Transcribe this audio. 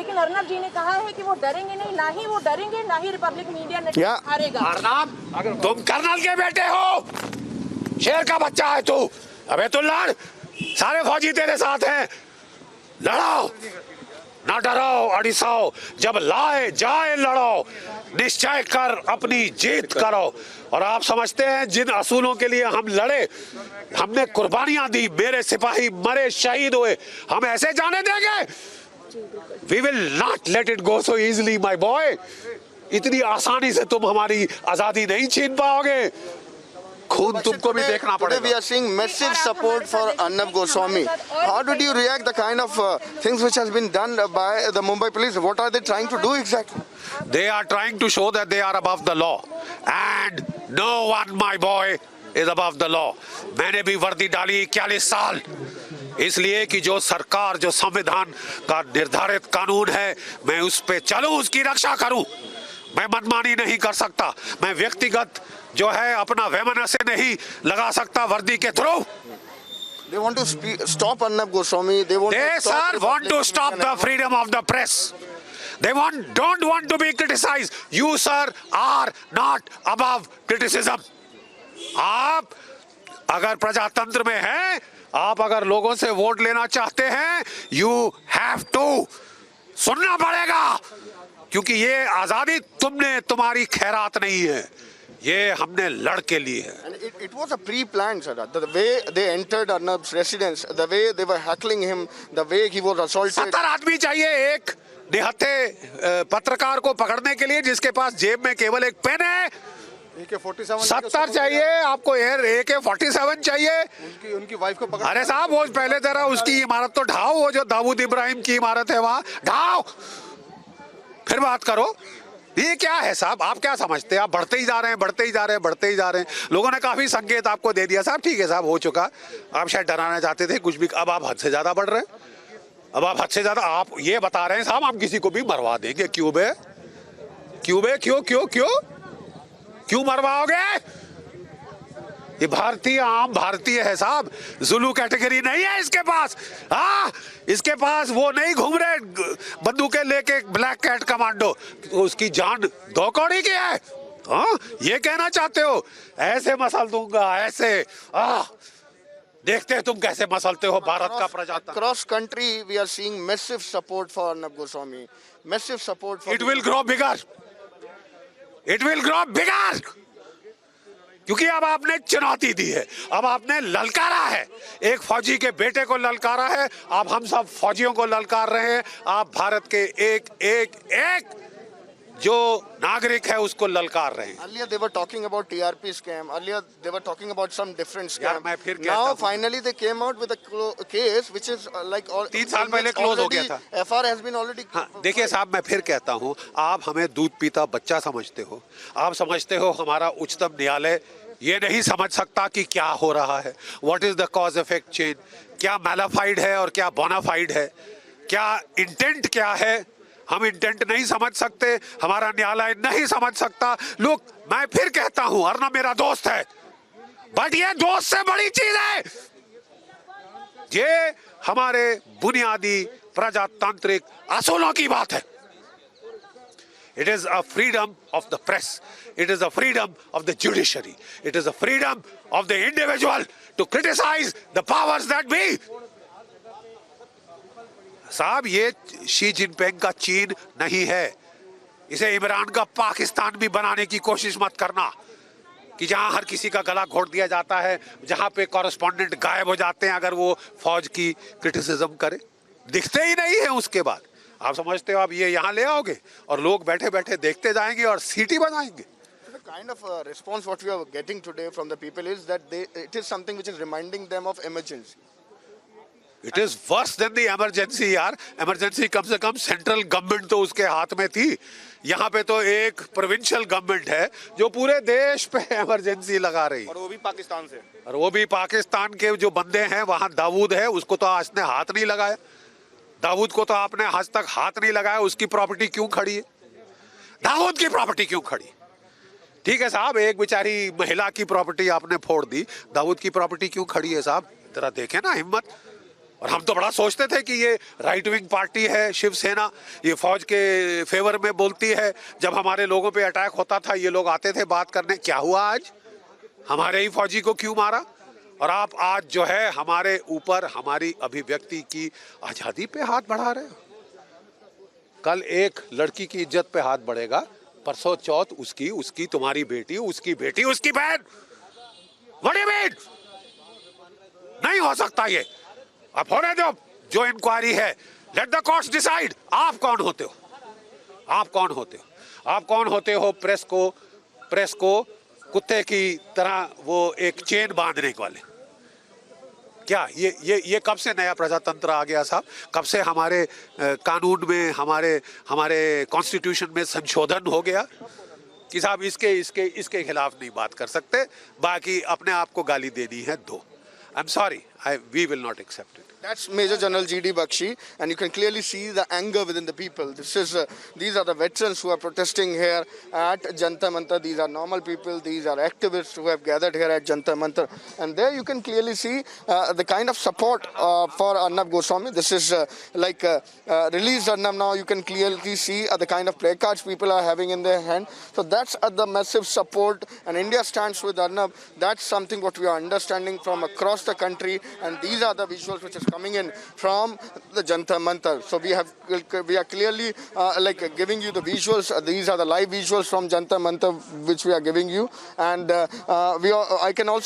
लेकिन अर्नब जी ने कहा है कि वो डरेंगे नहीं, ना ही वो डरेंगे, ना ही रिपब्लिक मीडिया नेटवर्क हारेगा। अर्नब, तुम कर्नल के बेटे हो, शेर का बच्चा है तू। अबे तू लड़, सारे फौजी तेरे साथ हैं, लड़ो, ना डरो अड़िसाओ, जब लाए जाए लड़ो, निश्चय कर अपनी जीत करो। और आप समझते हैं जिन असूलों के लिए हम लड़े, हमने कुर्बानियां दी, मेरे सिपाही मरे, शहीद हुए, हम ऐसे जाने देंगे? We will not let it go so easily, my boy. इतनी आसानी से तुम हमारी आजादी नहीं छीन पाओगे, खून तुमको भी देखना पड़ेगा। Today we are seeing massive support for Arnab Goswami. How did you react the kind of things which has been done by the Mumbai police? What are they trying to do exactly? They are trying to show that they are above the law, and no one, my boy, is above the law. मैंने भी वर्दी डाली 41 साल, इसलिए कि जो सरकार, जो संविधान का निर्धारित कानून है, मैं उस पे चलूं, उसकी रक्षा करूं। मैं मनमानी नहीं कर सकता, मैं व्यक्तिगत जो है अपना वैमनस्य नहीं लगा सकता वर्दी के through. They want to stop Arnab Goswami. They want to stop the freedom of the press. They don't want to be criticized. You, sir, are not above criticism. आप अगर प्रजातंत्र में हैं, आप अगर लोगों से वोट लेना चाहते हैं, you have to सुनना पड़ेगा, क्योंकि ये आजादी तुम्हारी खैरात नहीं है, ये हमने लड़ के लिए है। And it was a pre-planned, sir. The way they entered Arnab's residence, the way they were heckling him, the way he was assaulted. 70 आदमी चाहिए एक निहत्थे पत्रकार को पकड़ने के लिए, जिसके पास जेब में केवल एक पेन है। AK-47 70 चाहिए आपको, AK-47 चाहिए। उनकी वाइफ को पकड़। अरे साहब, वो पहले जरा उसकी इमारत तो ढाओ, वो जो दाऊद इब्राहिम की इमारत है वहां ढाओ, फिर बात करो। ये क्या है साहब, आप क्या समझते हैं? आप बढ़ते ही जा रहे हैं, बढ़ते ही जा रहे हैं, बढ़ते ही जा रहे हैं। लोगों ने काफी संकेत आपको दे दिया साहब, ठीक है साहब, हो चुका। आप शायद डराना चाहते थे कुछ भी, अब आप हद से ज्यादा बढ़ रहे हैं, अब आप हद से ज्यादा आप ये बता रहे हैं साहब हम किसी को भी मरवा देंगे। क्यों बे, क्यों बे, क्यों क्यों क्यों क्यों मरवाओगे? ये भारतीय, आम भारतीय है साहब, जुलू कैटेगरी नहीं है इसके पास। हाँ, इसके पास वो नहीं घूम रहे बंदूकें लेके ब्लैक कैट कमांडो, तो उसकी जान 2 कौड़ी की है। हाँ, ये कहना चाहते हो? ऐसे मसल दूंगा, ऐसे। देखते हैं तुम कैसे मसलते हो भारत का प्रजातंत्र। Across country we are seeing massive support for Arnab Goswami. Massive support for. It will grow bigger. It will grow bigger. क्योंकि अब आपने चुनौती दी है, अब आपने ललकारा है, एक फौजी के बेटे को ललकारा है, अब हम सब फौजियों को ललकार रहे हैं, आप भारत के एक एक एक जो नागरिक है उसको ललकार रहे हैं। Earlier they were talking about TRP scam. Earlier they were talking about some different scam. मैं फिर कहता Now हूं, finally they came out with a case which is like 3 साल पहले क्लोज हो गया था। FR has been already. हाँ, देखिए साहब, मैं फिर कहता हूँ, आप हमें दूध पीता बच्चा समझते हो, आप समझते हो हमारा उच्चतम न्यायालय ये नहीं समझ सकता कि क्या हो रहा है, what is the cause effect chain, क्या मैलाफाइड है और क्या बोनाफाइड है, क्या इंटेंट क्या है। हम इंटेंट नहीं समझ सकते, हमारा न्यायालय नहीं समझ सकता। लोग, मैं फिर कहता हूं, अर्नब मेरा दोस्त है, बट ये दोस्त से बड़ी चीज है, ये हमारे बुनियादी प्रजातांत्रिक असूलों की बात है। It is a freedom of the press. It is a freedom of the judiciary. It is a freedom of the individual to criticize the powers that be. साहब, ये शी जिनपिंग का चीन नहीं है, इसे इमरान का पाकिस्तान भी बनाने की कोशिश मत करना, कि जहां हर किसी का गला घोट दिया जाता है, जहां पे कॉरेस्पॉन्डेंट गायब हो जाते हैं अगर वो फौज की क्रिटिसिज्म करे, दिखते ही नहीं है उसके बाद। आप समझते हो आप ये यहाँ ले आओगे और लोग बैठे बैठे देखते जाएंगे और सीटी बजाएंगे। The kind of response what we are getting today from the people is that it is something which is reminding them of emergency. It is worse than the emergency यार। emergency कम से कम सेंट्रल गवर्नमेंट तो उसके हाथ में थी, यहाँ पे तो एक प्रोविंशियल गवर्नमेंट है जो पूरे देश पे इमरजेंसी लगा रही, और वो भी पाकिस्तान से। और वो भी पाकिस्तान के जो बंदे हैं, वहाँ दाऊद है, उसको तो आज ने हाथ नहीं लगाया, दाऊद को तो आपने आज तक हाथ नहीं लगाया, उसकी प्रॉपर्टी क्यों खड़ी है? दाऊद की प्रॉपर्टी क्यों खड़ी? ठीक है साहब, एक बेचारी महिला की प्रॉपर्टी आपने फोड़ दी, दाऊद की प्रॉपर्टी क्यों खड़ी है साहब? जरा देखें ना हिम्मत, और हम तो बड़ा सोचते थे कि ये राइट विंग पार्टी है शिवसेना, ये फौज के फेवर में बोलती है। जब हमारे लोगों पे अटैक होता था ये लोग आते थे बात करने। क्या हुआ आज? हमारे ही फौजी को क्यों मारा? और आप आज जो है हमारे ऊपर हमारी अभिव्यक्ति की आजादी पे हाथ बढ़ा रहे हो। कल एक लड़की की इज्जत पे हाथ बढ़ेगा, परसों चौथ उसकी तुम्हारी बेटी, उसकी बहन। What do you mean? नहीं हो सकता ये। अब होने दो जो इंक्वायरी है, लेट द कोर्ट्स डिसाइड। आप कौन होते हो? आप कौन होते हो प्रेस को कुत्ते की तरह वो एक चेन बांधने वाले? क्या ये कब से नया प्रजातंत्र आ गया साहब? कब से हमारे कानून में हमारे कॉन्स्टिट्यूशन में संशोधन हो गया कि साहब इसके खिलाफ नहीं बात कर सकते, बाकी अपने आप को गाली देनी है दो। I'm sorry, we will not accept it. That's Major General G.D. Bakshi, and you can clearly see the anger within the people. These are the veterans who are protesting here at Jantar Mantar. These are normal people. These are activists who have gathered here at Jantar Mantar. And there you can clearly see the kind of support for Arnab Goswami. This is release Arnab now. You can clearly see the kind of placards people are having in their hand. So that's the massive support, and India stands with Arnab. That's something what we are understanding from across the country, and these are the visuals which is coming in from the Jantar Mantar. So we are clearly giving you the visuals. These are the live visuals from Jantar Mantar which we are giving you, and I can also